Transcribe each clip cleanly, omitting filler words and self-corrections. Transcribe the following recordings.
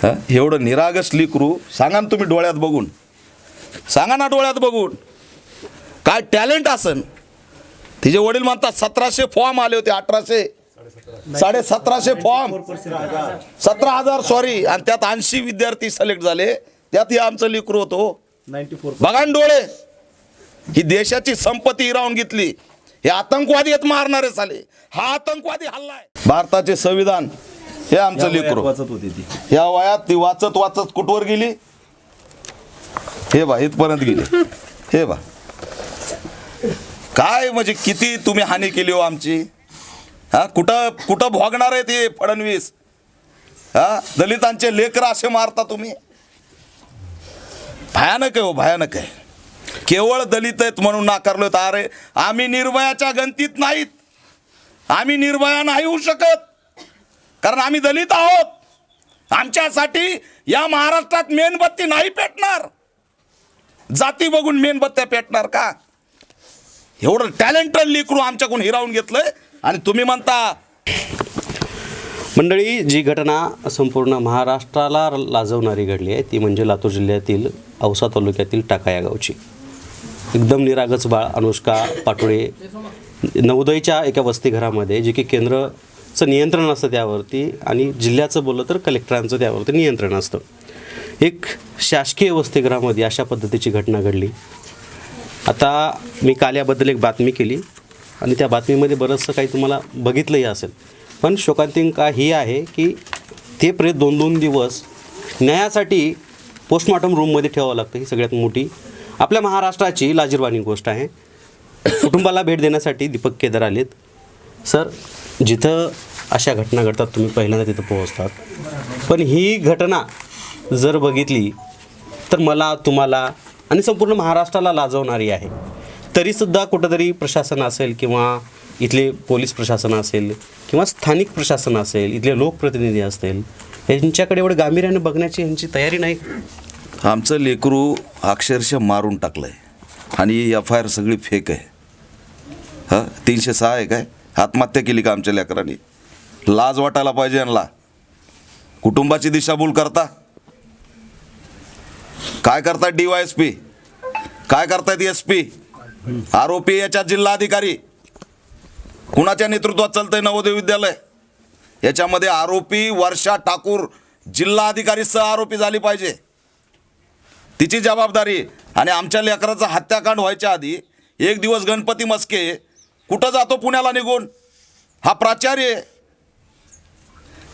एवढं निरागस लेकरू, सांगा ना तुम्ही डोळ्यात बघून, सांगा ना डोळ्यात बघून काय टॅलेंट असन. तिचे वडील म्हणतात 1700 फॉर्म आले होते, 1750 फॉर्म, 17,000 सॉरी, आणि त्यात 80 विद्यार्थी सिलेक्ट झाले, त्यात आमचं लेकरू होतो. बघा ना डोळे, ही देशाची संपत्ती हिरावून घेतली. हे आतंकवादी आहेत मारणारे साले, हा आतंकवादी हल्लाय. भारताचे संविधान हे आमचं लेकरू वाचत होती ती, या वयात ती वाचत वाचत कुठवर गेली, हे बा इथपर्यंत गेली. हे बा काय म्हणजे किती तुम्ही हानी केली हो आमची. हा कुठं कुठं भोगणार आहे ते फडणवीस. हा दलितांचे लेकर असे मारता तुम्ही, भयानक आहे हो, भयानक आहे. केवळ दलित आहेत म्हणून नाकारलोत. अरे आम्ही निर्भयाच्या गणतीत नाहीत, आम्ही निर्भया नाही होऊ शकत, कारण आम्ही दलित आहोत. आमच्यासाठी या महाराष्ट्रात मेणबत्ती नाही पेटणार, जाती बघून मेणबत्त्या पेटणार का. एवढं टॅलेंटेड लेकरू आमच्याकडून हिरावून घेतलंय आणि तुम्ही म्हणता. मंडळी, जी घटना संपूर्ण महाराष्ट्राला लाजवणारी घडली आहे ती म्हणजे लातूर जिल्ह्यातील औसा तालुक्यातील टाका या गावची. एकदम निरागस बाळ अनुष्का पाटोळे नवोदयच्या एका वसतिगृहामध्ये, जे की केंद्राचं नियंत्रण असतं त्यावरती आणि जिल्ह्याचं बोललं तर कलेक्टरांचं त्यावरती नियंत्रण असतं. एक शासकीय वसतिगृहामध्ये अशा पद्धतीची घटना घडली. आता मी काल याबद्दल एक बातमी केली आणि त्या बातमीमध्ये बरंचसं काही तुम्हाला बघितलंही असेल, पण शोकांतिका ही आहे की ते प्रेत 2-2 दिवस न्यायासाठी पोस्टमॉर्टम रूममध्ये ठेवावं लागतं. ही सगळ्यात मोठी आपल्या महाराष्ट्राची लाजिरवाणी गोष्ट आहे. कुटुंबाला भेट देण्यासाठी दीपक केदार आलेत. सर, जिथं अशा घटना घडतात तुम्ही पहिल्यांदा तिथं पोहोचतात, पण ही घटना जर बघितली तर मला, तुम्हाला आणि संपूर्ण महाराष्ट्राला लाजवणारी आहे. तरीसुद्धा कुठंतरी प्रशासन असेल किंवा इथले पोलीस प्रशासन असेल किंवा स्थानिक प्रशासन असेल, इथले लोकप्रतिनिधी असतील, यांच्याकडे एवढं गांभीर्याने बघण्याची यांची तयारी नाही. आमचं लेकरू अक्षरशः मारून टाकलंय आणि FIR सगळी फेक आहे. हां 306 आहे काय, आत्महत्या केली का आमच्या लेकरांनी. लाज वाटायला पाहिजे यांना. कुटुंबाची दिशाभूल करता, काय करतायत DYSP, काय करतायत SP, आरोपी याच्या जिल्हाधिकारी. कुणाच्या नेतृत्वात चालतंय नवोदय विद्यालय. याच्यामध्ये आरोपी वर्षा ठाकूर जिल्हाधिकारी सह आरोपी झाली पाहिजे, तिची जबाबदारी. आणि आमच्या लेकराचा हत्याकांड व्हायच्या आधी एक दिवस गणपती मस्के कुठं जातो पुण्याला निघून, हा प्राचार्य.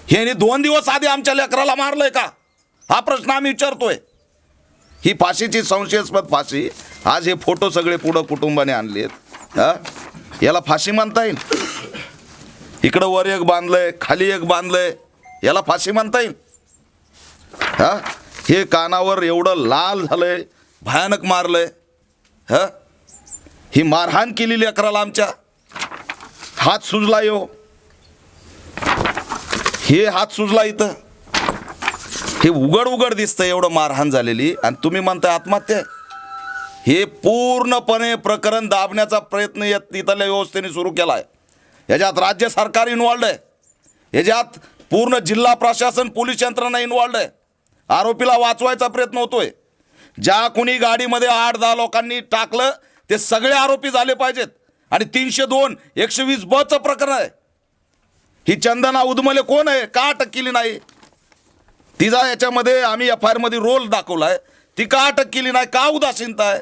हे 2 दिवस आधी आमच्या लेकराला मारलंय का, हा प्रश्न आम्ही विचारतोय. ही फाशीची संशयास्पद फाशी, आज हे फोटो सगळे पुढं कुटुंबाने आणलेत. हां याला फाशी म्हणता येईल. इकडं वर एक बांधलंय, खाली एक बांधलंय, याला फाशी म्हणता येईल. हां हे कानावर एवढं लाल झालंय, भयानक मारलंय. हां ही मारहाण केलेली लेकराला आमच्या. हात सुजला यो, हे हात सुजला इथं, हे उघड उघड दिसतं एवढं मारहाण झालेली, आणि तुम्ही म्हणताय आत्महत्या. हे पूर्णपणे प्रकरण दाबण्याचा प्रयत्न इथल्या व्यवस्थेने सुरू केला आहे. याच्यात राज्य सरकार इन्वॉल्ड आहे, याच्यात पूर्ण जिल्हा प्रशासन पोलीस यंत्रणा इन्वॉल्ड आहे. आरोपीला वाचवायचा प्रयत्न होतोय. ज्या कोणी गाडीमध्ये 8-10 लोकांनी टाकलं ते सगळे आरोपी झाले पाहिजेत. आणि 302 120B प्रकरण आहे. ही चंदना उदमले कोण आहे, का अटक केली नाही. तिचा याच्यामध्ये आम्ही FIR मध्ये रोल दाखवला आहे, ती का अटक केली नाही, का उदासीनता आहे.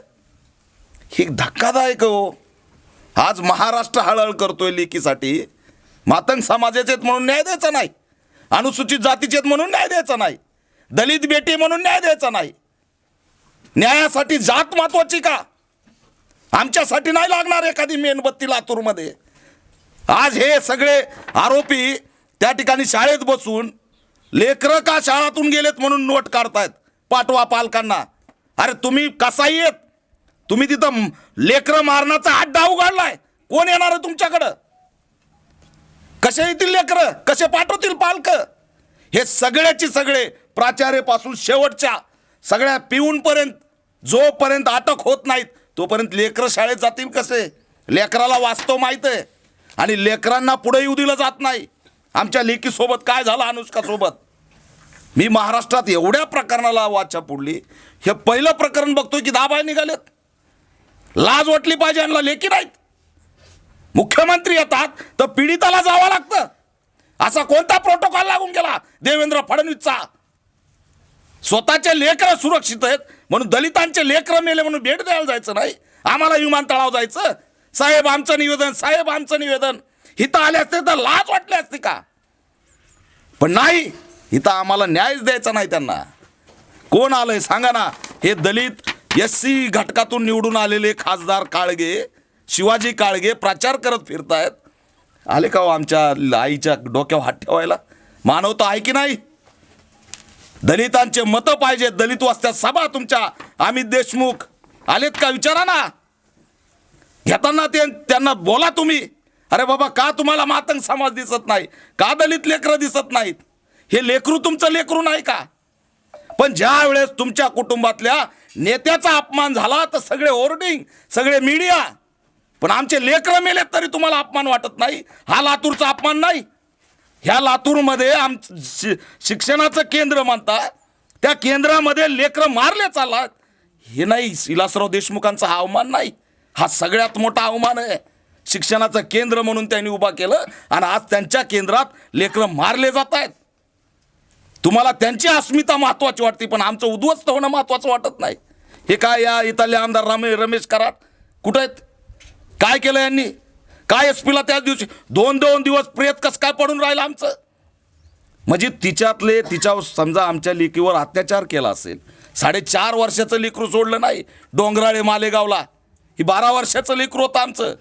ही धक्कादायक हो. आज महाराष्ट्र हळहळ करतोय लेकीसाठी. मातंग समाजाचे आहेत म्हणून न्याय द्यायचा नाही, अनुसूचित जातीचे आहेत म्हणून न्याय द्यायचा नाही, दलित बेटी म्हणून न्याय द्यायचा नाही. न्यायासाठी जात महत्वाची का. आमच्यासाठी नाही लागणार एखादी मेणबत्ती लातूरमध्ये. आज हे सगळे आरोपी त्या ठिकाणी शाळेत बसून लेकरं का शाळातून गेलेत म्हणून नोट काढतायत, पाठवा पालकांना. अरे तुम्ही कसाही येत, तुम्ही तिथं लेकरं मारण्याचा अड्डा उघडलाय, कोण येणार आहे तुमच्याकडं. कसे येतील लेकरं, कसे पाठवतील पालक. हे सगळ्याची सगळे प्राचार्यापासून शेवटच्या सगळ्या पिऊनपर्यंत जोपर्यंत अटक होत नाहीत तोपर्यंत लेकरं शाळेत जातील कसे. लेकराला वास्तव माहीत आहे आणि लेकरांना पुढे येऊ दिलं जात नाही. आमच्या लेकीसोबत काय झालं अनुष्कासोबत, मी महाराष्ट्रात एवढ्या प्रकरणाला वाचा पुढली, हे पहिलं प्रकरण बघतोय की 10 बाय निघालेत. लाज वाटली पाहिजे, यांना लेखी नाहीत. मुख्यमंत्री येतात तर पीडिताला जावं लागतं. असा कोणता प्रोटोकॉल लागून गेला देवेंद्र फडणवीसचा? स्वतःचे लेकरं सुरक्षित आहेत म्हणून दलितांचे लेकरं मेले म्हणून भेट द्यायला जायचं नाही, आम्हाला विमानतळावर जायचं. साहेब आमचं निवेदन, साहेब आमचं निवेदन. इथं आले असते तर लाज वाटली असते का? पण नाही, इथं आम्हाला न्यायच द्यायचा नाही त्यांना. कोण आलंय सांगा ना? हे दलित SC घटकातून निवडून आलेले खासदार काळगे, शिवाजी काळगे प्रचार करत फिरतायत. आले का हो आमच्या आईच्या डोक्यावर हात ठेवायला? मानवता आहे की नाही? दलितांचे मतं पाहिजेत. दलित वस्त्यात सभा तुमच्या अमित देशमुख आलेत का? विचारा ना. घेताना त्यांना बोला तुम्ही. अरे बाबा, का तुम्हाला मातंग समाज दिसत नाही? का दलित लेकरं दिसत नाहीत? हे लेकरू तुमचं लेकरू नाही का? पण ज्या वेळेस तुमच्या कुटुंबातल्या नेत्याचा अपमान झाला तर सगळे होर्डिंग, सगळे मीडिया. पण आमचे लेकरं मेलेत तरी तुम्हाला अपमान वाटत नाही. हा लातूरचा अपमान नाही. ह्या लातूरमध्ये शिक्षणाचं केंद्र म्हणता, त्या केंद्रामध्ये लेकरं मारले चाललात. हे नाही विलासराव देशमुखांचा हा अवमान नाही, हा सगळ्यात मोठा अवमान आहे. शिक्षणाचं केंद्र म्हणून त्यांनी उभा केलं आणि आज त्यांच्या केंद्रात लेकरं मारले जात आहेत. तुम्हाला त्यांची अस्मिता महत्वाची वाटते, पण आमचं उद्ध्वस्त होणं महत्वाचं वाटत नाही. हे काय या इथले आमदार रमेश कराड कुठं आहेत? काय केलं यांनी? काय SP ला त्याच दिवशी 2 दिवस प्रेत कसं काय पडून राहिलं आमचं? म्हणजे तिच्यावर समजा आमच्या लेकीवर अत्याचार केला असेल, 4.5 वर्षाचं लेकरू सोडलं नाही डोंगराळे मालेगावला, ही 12 वर्षाचं लेकरू होतं आमचं.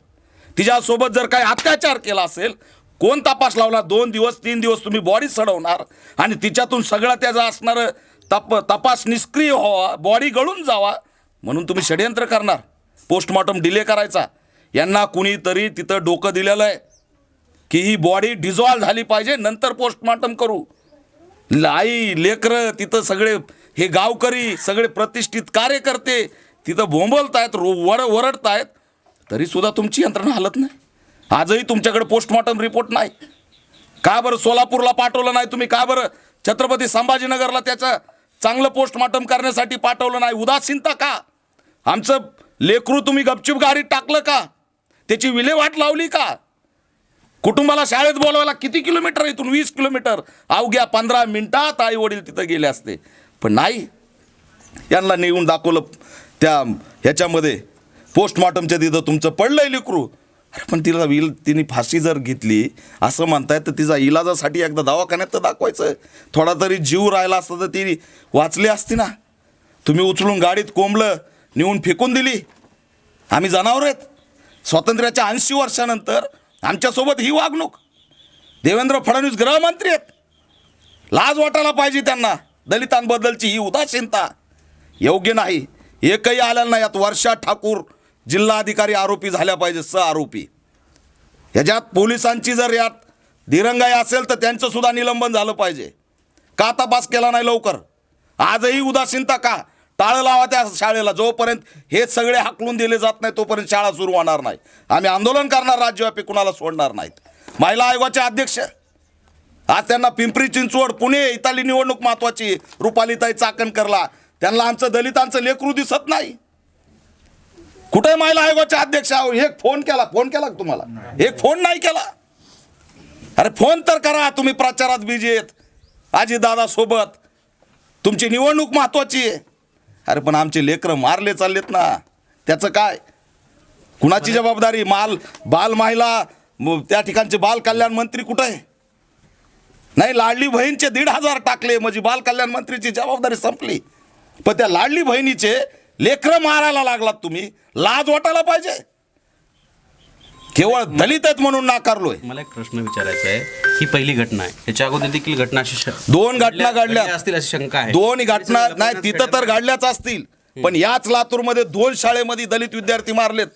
तिच्यासोबत जर काही अत्याचार केला असेल, कोण तपास लावला? 2 दिवस 3 दिवस तुम्ही बॉडी सडवणार आणि तिच्यातून सगळं त्याचं असणारं तपास निष्क्रिय व्हावा, बॉडी गळून जावा म्हणून तुम्ही षडयंत्र करणार, पोस्टमॉर्टम डिले करायचा. यांना कुणीतरी तिथं डोकं दिलेलं आहे की ही बॉडी डिझॉल्व झाली पाहिजे, नंतर पोस्टमॉर्टम करू. आई लेकरं तिथं सगळे हे गावकरी, सगळे प्रतिष्ठित कार्यकर्ते तिथं बोंबलतायत, वरडतायत, तरी सुद्धा तुमची यंत्रणा हलत नाही. आजही तुमच्याकडे पोस्टमॉर्टम रिपोर्ट नाही. का बरं सोलापूरला पाठवलं नाही तुम्ही? का बरं छत्रपती संभाजीनगरला त्याचं चांगलं पोस्टमॉर्टम करण्यासाठी पाठवलं नाही? उदासीनता का? आमचं लेकरू तुम्ही गपचूप गाडीत टाकलं का? त्याची विल्हेवाट लावली का? कुटुंबाला शाळेत बोलवायला किती किलोमीटर? इथून 20 किलोमीटर. अवघ्या 15 मिनिटात आई वडील तिथं गेले असते, पण नाही. यांना नेऊन दाखवलं त्या ह्याच्यामध्ये पोस्टमॉर्टमच्या तिथं तुमचं पडलंय लेकरू. अरे पण तिने फाशी जर घेतली असं म्हणताय तर तिचा इलाजासाठी एकदा दवाखान्यात तर दाखवायचं. थोडा तरी जीव राहिला असता तर ती वाचली असती ना. तुम्ही उचलून गाडीत कोंबलं नेऊन फेकून दिली. आम्ही जनावर आहेत. स्वातंत्र्याच्या 80 वर्षानंतर आमच्यासोबत ही वागणूक. देवेंद्र फडणवीस गृहमंत्री आहेत, लाज वाटायला पाहिजे त्यांना. दलितांबद्दलची ही उदासीनता योग्य नाही. एकही आलेला नाही. यात वर्षा ठाकूर जिल्हाधिकारी आरोपी झाल्या पाहिजे, आरोपी. ह्याच्यात पोलिसांची जर यात दिरंगाई असेल तर त्यांचं सुद्धा निलंबन झालं पाहिजे. का तपास केला नाही लवकर? आजही उदासीनता का? टाळं लावा त्या शाळेला. जोपर्यंत हे सगळे हाकलून दिले जात नाही तोपर्यंत शाळा सुरू होणार नाही. आम्ही आंदोलन करणार राज्यव्यापी, कुणाला सोडणार नाहीत. महिला आयोगाचे अध्यक्ष आज त्यांना पिंपरी चिंचवड, पुणे इथली निवडणूक महत्वाची. रुपालीताई चाकणकरला त्यांना आमचं दलितांचं लेकरू दिसत नाही. कुठे महिला आयोगाचे अध्यक्ष? एक फोन केला का तुम्हाला? एक फोन नाही केला. अरे फोन तर करा. तुम्ही प्रचारात बिजी आहेत आजीदादा सोबत, तुमची निवडणूक महत्वाची आहे. अरे पण आमचे लेकरं मारले चाललेत ना, त्याचं काय? कुणाची जबाबदारी? बाल महिला त्या ठिकाणचे बाल कल्याण मंत्री कुठे आहे? नाही, लाडली बहीणचे 1,500 टाकले म्हणजे बाल कल्याण मंत्रीची जबाबदारी संपली. पण त्या लाडली बहिणीचे लेकरं मारायला लागलात तुम्ही. लाज वाटायला पाहिजे. केवळ दलित आहेत म्हणून नाकारलोय. मला एक प्रश्न विचारायचा आहे. ही पहिली घटना आहे, त्याच्या अगोदर देखील घटना अशी 2 घटना घडल्या असतील अशी शंका आहे. 2 घटना नाही, तिथं तर घडल्याच असतील, पण याच लातूरमध्ये 2 शाळेमध्ये दलित विद्यार्थी मारलेत.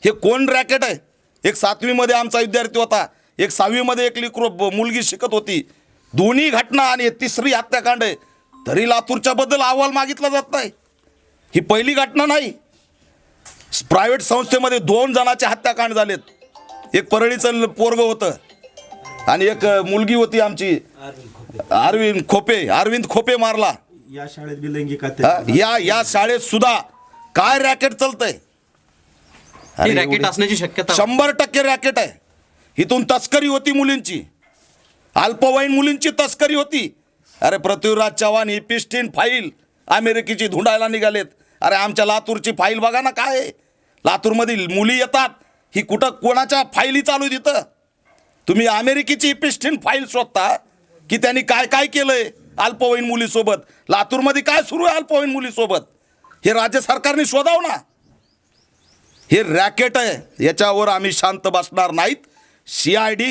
हे कोण रॅकेट आहे? एक 7वी मध्ये आमचा विद्यार्थी होता, एक 6वी मध्ये एक मुलगी शिकत होती. दोन्ही घटना आणि 3री हत्याकांड आहे, तरी लातूरच्या बद्दल अहवाल मागितला जात नाही. ही पहिली घटना नाही. प्रायव्हेट संस्थेमध्ये 2 जणांचे हत्याकांड झालेत. एक परळीचं पोरगं होतं आणि एक मुलगी होती आमची अरविंद खोपे मारला. या शाळेत बी लैंगिक या शाळेत सुद्धा काय रॅकेट चालतंय. ही रॅकेट असण्याची शक्यता 100% रॅकेट आहे. इथून तस्करी होती मुलींची, अल्पवयीन मुलींची तस्करी होती. अरे पृथ्वीराज चव्हाण ही पिस्टीन फाईल अमेरिकेची धुंडायला निघालेत. अरे आमच्या लातूरची फाईल बघा ना काय आहे. लातूरमधील मुली येतात, ही कुठं कोणाच्या फाईली चालू तिथं. तुम्ही अमेरिकेची पिस्टीन फाईल शोधता की त्यांनी काय काय केलंय अल्पवयीन मुलीसोबत. लातूरमध्ये काय सुरू आहे अल्पवयीन मुलीसोबत हे राज्य सरकारने शोधाव ना. हे रॅकेट आहे, याच्यावर आम्ही शांत बसणार नाहीत. CID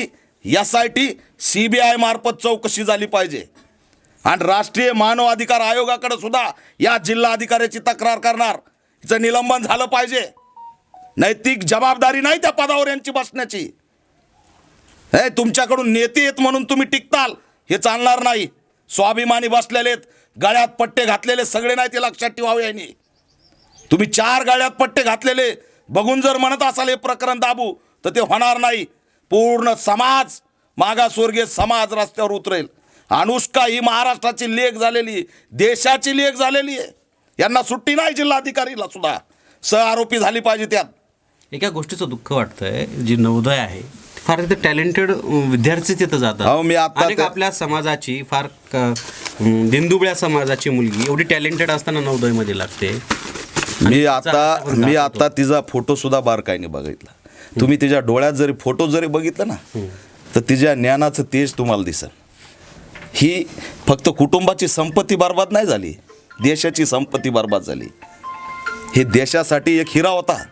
SIT CBI मार्फत चौकशी झाली पाहिजे. आणि राष्ट्रीय मानव अधिकार आयोगाकडे सुद्धा या जिल्हा अधिकाऱ्याची तक्रार करणार. हिचं निलंबन झालं पाहिजे. नैतिक जबाबदारी नाही त्या पदावर यांची बसण्याची. हे तुमच्याकडून नेते आहेत म्हणून तुम्ही टिकताल हे चालणार नाही. स्वाभिमानी बसलेले आहेत, गळ्यात पट्टे घातलेले सगळे नाही ते लक्षात ठेवावे यांनी. तुम्ही 4 गळ्यात पट्टे घातलेले बघून जर म्हणत असाल हे प्रकरण दाबू तर ते होणार नाही. पूर्ण समाज, मागासवर्गीय समाज रस्त्यावर उतरेल. अनुष्का ही महाराष्ट्राची लेख झालेली, देशाची लेख झालेली आहे. यांना सुट्टी नाही. जिल्हाधिकारीला सुद्धा सहआरोपी झाली पाहिजे त्यात. एका गोष्टीचं दुःख वाटतंय, जी नवोदय आहे फार तिथे टॅलेंटेड विद्यार्थी तिथं हो, जातात. मी आता अनेक आपल्या समाजाची फार दिंदुबळ्या समाजाची मुलगी एवढी टॅलेंटेड असताना नवोदयमध्ये लागते. मी आता तिचा फोटो सुद्धा बारकाईने बघितला. तुम्ही तिच्या डोळ्यात जरी फोटो जरी बघितलं ना तर तिच्या ज्ञानाचं तेज तुम्हाला दिसेल. ही फक्त कुटुंबाची संपत्ती बर्बाद नाही झाली, देशाची संपत्ती बर्बाद झाली. हे देशासाठी एक हिरा होता.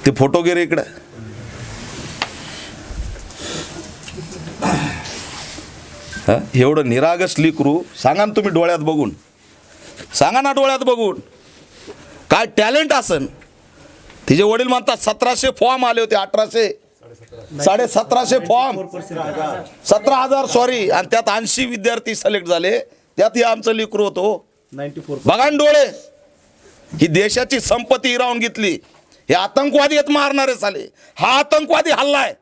ते फोटो गेले इकडं. एवढं निरागस लेकरू सांगा ना तुम्ही डोळ्यात बघून, सांगा ना डोळ्यात बघून काय टॅलेंट असन. तिचे वडील म्हणतात 1700 फॉर्म आले होते, 1750 फॉर्म, 17,000 सॉरी, आणि त्यात 80 विद्यार्थी सिलेक्ट झाले. त्यात हे आमचं लेकरू होतो. 94. बघा ना डोळे. ही देशाची संपत्ती हिरावून घेतली. हे आतंकवादी आहेत मारणारे साले. हा आतंकवादी हल्ला आहे.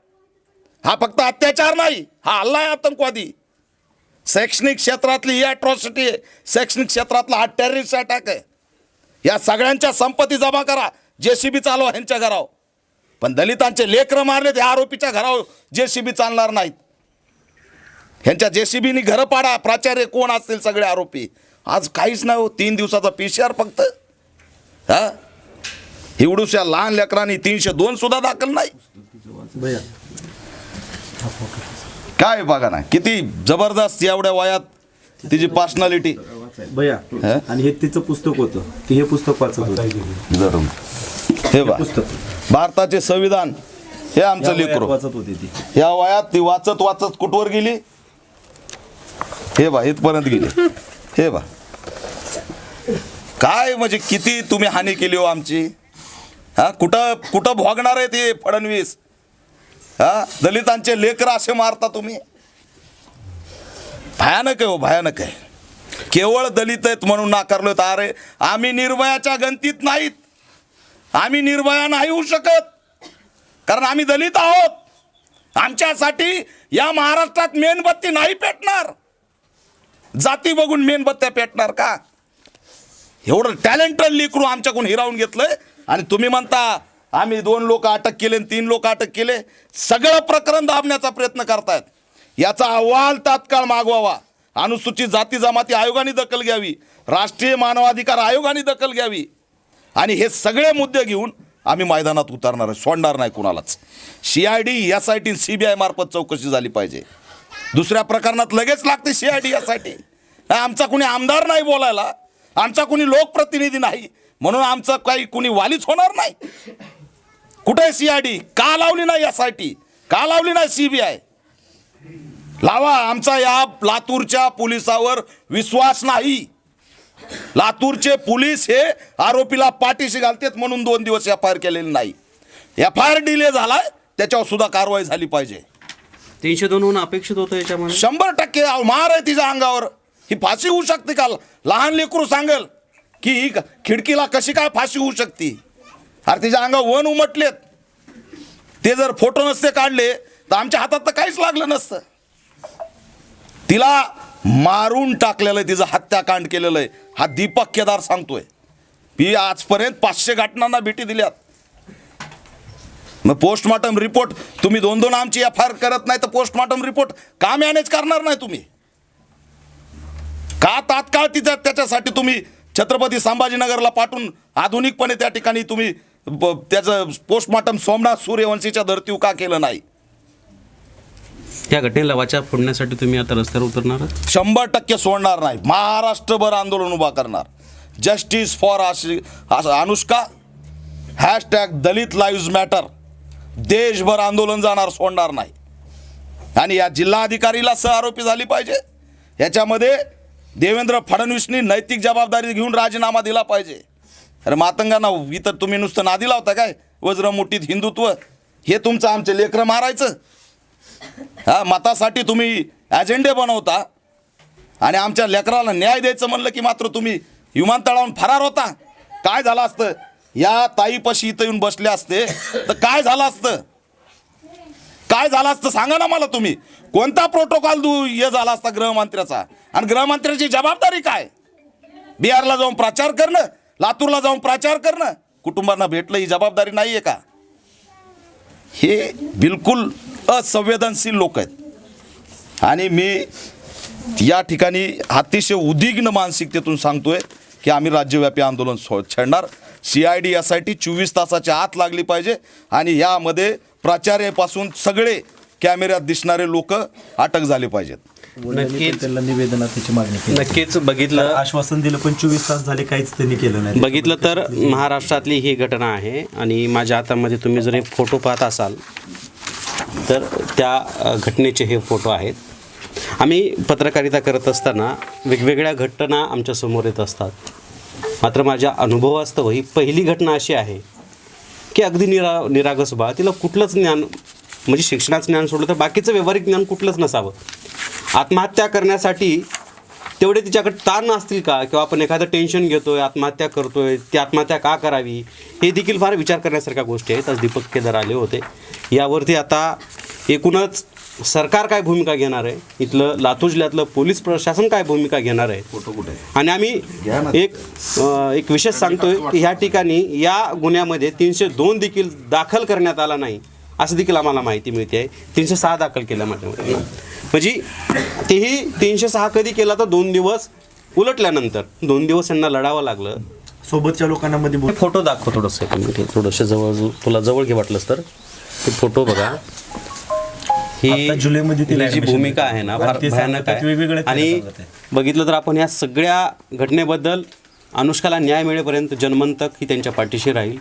हा फक्त अत्याचार नाही, हा हल्ला आहे आतंकवादी. शैक्षणिक क्षेत्रातली ही अट्रॉसिटी आहे. शैक्षणिक क्षेत्रातला हा टेररिस्ट अटॅक आहे. या सगळ्यांच्या संपत्ती जमा करा, JCB चालवा ह्यांच्या घरावर. पण दलितांचे लेकरं मारले त्या आरोपीच्या घरावर JCB चालणार नाहीत. ह्यांच्या JCBनी घरं पाडा. प्राचार्य कोण असतील सगळे आरोपी. आज काहीच नाही हो, 3 दिवसाचा PCR फक्त. हा एवढूशा लहान लेकरांनी 302 सुद्धा दाखल नाही. काय बघा ना किती जबरदस्त एवढ्या वयात तिची पर्सनॅलिटी. भैया आणि हे तिचं पुस्तक होतं की हे पुस्तक वाचत होतं. जरूर हे बा पुस्तक भारताचे संविधान हे आमचं लेकरू वाचत होती ती. या वयात ती वाचत वाचत कुठवर गेली. हे बा इथपर्यंत गेली. हे बा काय म्हणजे किती तुम्ही हानी केली हो आमची. हा कुठं भोगणार आहे ते फडणवीस. हा दलितांचे लेकर असे मारता तुम्ही. भयानक आहे हो, भयानक आहे. केवळ दलित आहेत म्हणून नाकारलोय. अरे आम्ही निर्भयाच्या गणतीत नाहीत. आम्ही निर्भया नाही होऊ शकत कारण आम्ही दलित आहोत. आमच्यासाठी या महाराष्ट्रात मेणबत्ती नाही पेटणार. जाती बघून मेणबत्त्या पेटणार का. एवढं टॅलेंटेड लेकरू आमच्याकडून हिरावून घेतलंय आणि तुम्ही म्हणता आम्ही 2 लोक अटक केले 3 लोक अटक केले. सगळं प्रकरण दाबण्याचा प्रयत्न करतायत. याचा अहवाल तात्काळ मागवावा. अनुसूचित जाती जमाती आयोगाने दखल घ्यावी. राष्ट्रीय मानवाधिकार आयोगाने दखल घ्यावी. आणि हे सगळे मुद्दे घेऊन आम्ही मैदानात उतरणार आहे. सोडणार नाही कुणालाच. CID SIT CBI मार्फत चौकशी झाली पाहिजे. दुसऱ्या प्रकरणात लगेच लागते CID SIT. आमचा कुणी आमदार नाही बोलायला, आमचा कुणी लोकप्रतिनिधी नाही म्हणून आमचं काही कुणी वालीच होणार नाही. कुठे CID का लावली नाही, SIT का लावली नाही, CBI लावा. आमचा या लातूरच्या पोलिसावर विश्वास नाही. लातूरचे पोलीस हे आरोपीला पाठीशी घालतात म्हणून 2 दिवस FIR केलेली नाही. FIR डिले झालाय त्याच्यावर सुद्धा कारवाई झाली पाहिजे. 302 होणं अपेक्षित होतं याच्यामध्ये. 100% मार आहे तिच्या अंगावर. ही फाशी होऊ शकते का. लहान लेकरू सांगेल की ही खिडकीला कशी काय फाशी होऊ शकते. अरे तिच्या अंगावर वन उमटलेत. ते जर फोटो नसते काढले तर आमच्या हातात तर काहीच लागलं नसतं. तिला मारून टाकलेलं आहे, तिचं हत्याकांड केलेलं आहे. हा दीपक केदार सांगतोय. मी आजपर्यंत 500 घटनांना भेटी दिल्यात. मग पोस्टमॉर्टम रिपोर्ट तुम्ही 2-2 आमची FIR करत नाही तर पोस्टमॉर्टम रिपोर्ट का मॅनेज करणार नाही तुम्ही? का तात्काळ त्याच्यासाठी तुम्ही छत्रपती संभाजीनगरला पाठवून आधुनिकपणे त्या ठिकाणी तुम्ही त्याचं पोस्टमॉर्टम सोमनाथ सूर्यवंशीच्या धर्तीवर का केलं नाही? या घटनेला वाचा फोडण्यासाठी तुम्ही आता रस्त्यावर उतरणार आहात? 100% सोडणार नाही. महाराष्ट्रभर आंदोलन उभा करणार. Justice for Anushka, #Dalit leaves matter. देशभर आंदोलन जाणार, सोडणार नाही. आणि या जिल्हाधिकारीला सहआरोपी झाली पाहिजे. याच्यामध्ये देवेंद्र फडणवीसनी नैतिक जबाबदारी घेऊन राजीनामा दिला पाहिजे. अरे मातंगांना, इतर तुम्ही नुसतं नादी लावता काय? वज्रमुठीत हिंदुत्व हे तुमचं आमचे लेकरं मारायचं. हा, मतासाठी तुम्ही अजेंडे बनवता आणि आमच्या लेकराला न्याय द्यायचं म्हणलं की मात्र तुम्ही विमानतळावरून फरार होता. काय झालं असतं? या ताईपाशी इथं येऊन बसले असते तर काय झालं असतं? काय झालं असतं सांगा ना मला तुम्ही. कोणता प्रोटोकॉल हे झाला असता गृहमंत्र्याचा? आणि गृहमंत्र्याची जबाबदारी काय? बिहारला जाऊन प्रचार करणं, लातूरला जाऊन प्रचार करणं, कुटुंबांना भेटलं, ही जबाबदारी नाही आहे का? हे बिलकुल असंवेदनशील लोक आहेत. आणि मी या ठिकाणी अतिशय उद्विग्न मानसिकतेतून सांगतोय की आम्ही राज्यव्यापी आंदोलन छेडणार. CID SIT 24 तासाच्या आत लागली पाहिजे आणि यामध्ये प्राचार्यापासून सगळे कॅमेऱ्यात दिसणारे लोक अटक झाले पाहिजेत. नक्कीच त्याला निवेदनात त्याची मागणी केली. नक्कीच बघितलं, आश्वासन दिलं पण 24 तास झाले काहीच त्यांनी केलं नाही. बघितलं तर महाराष्ट्रातली ही घटना आहे. आणि माझ्या हातामध्ये तुम्ही जर हे फोटो पाहत असाल तर त्या घटनेचे हे फोटो आहेत. आम्ही पत्रकारिता करत असताना वेगवेगळ्या घटना आमच्या समोर येत असतात. मात्र माझ्या अनुभवास्तव ही पहिली घटना अशी आहे की अगदी निरागस बाळ, तिला कुठलंच ज्ञान, म्हणजे शिक्षणाचं ज्ञान सोडलं तर बाकीचं व्यावहारिक ज्ञान कुठलंच नसावं. आत्महत्या करण्यासाठी तेवढे तिच्याकडे ताण असतील का? किंवा आपण एखादं टेन्शन घेतोय, आत्महत्या करतोय, ती आत्महत्या का करावी, हे देखील फार विचार करण्यासारख्या गोष्टी आहेत. आज दीपक केदार आले होते. यावरती आता एकूणच सरकार काय भूमिका घेणार आहे, इथलं लातूर जिल्ह्यातलं पोलीस प्रशासन काय भूमिका घेणार आहे. आणि आम्ही एक विशेष सांगतोय की ह्या ठिकाणी या गुन्ह्यामध्ये 302 देखील दाखल करण्यात आला नाही असं देखील आम्हाला माहिती मिळते आहे. 306 दाखल केल्या माझ्यामध्ये. म्हणजे तेही 306 कधी केला तर 2 दिवस उलटल्यानंतर 2 दिवस यांना लढावं लागलं. सोबतच्या लोकांना मध्ये फोटो दाखव थोडंसं जवळ, तुला जवळ घे वाटलंस तर. ते फोटो बघा. ही जुलैमध्ये जी भूमिका आहे ना फार भयानक आहे. आणि बघितलं तर आपण या सगळ्या घटनेबद्दल अनुष्काला न्याय मिळेपर्यंत जन्मंतक ही त्यांच्या पाठीशी राहील.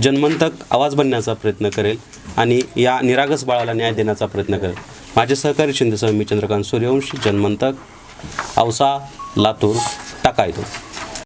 जन्मंतक आवाज बनण्याचा प्रयत्न करेल आणि या निरागस बाळाला न्याय देण्याचा प्रयत्न करेल. माझे सहकारी शिंदेसह मी चंद्रकांत सूर्यवंशी, जन्मंतक, औसा, लातूर, टाका येतो.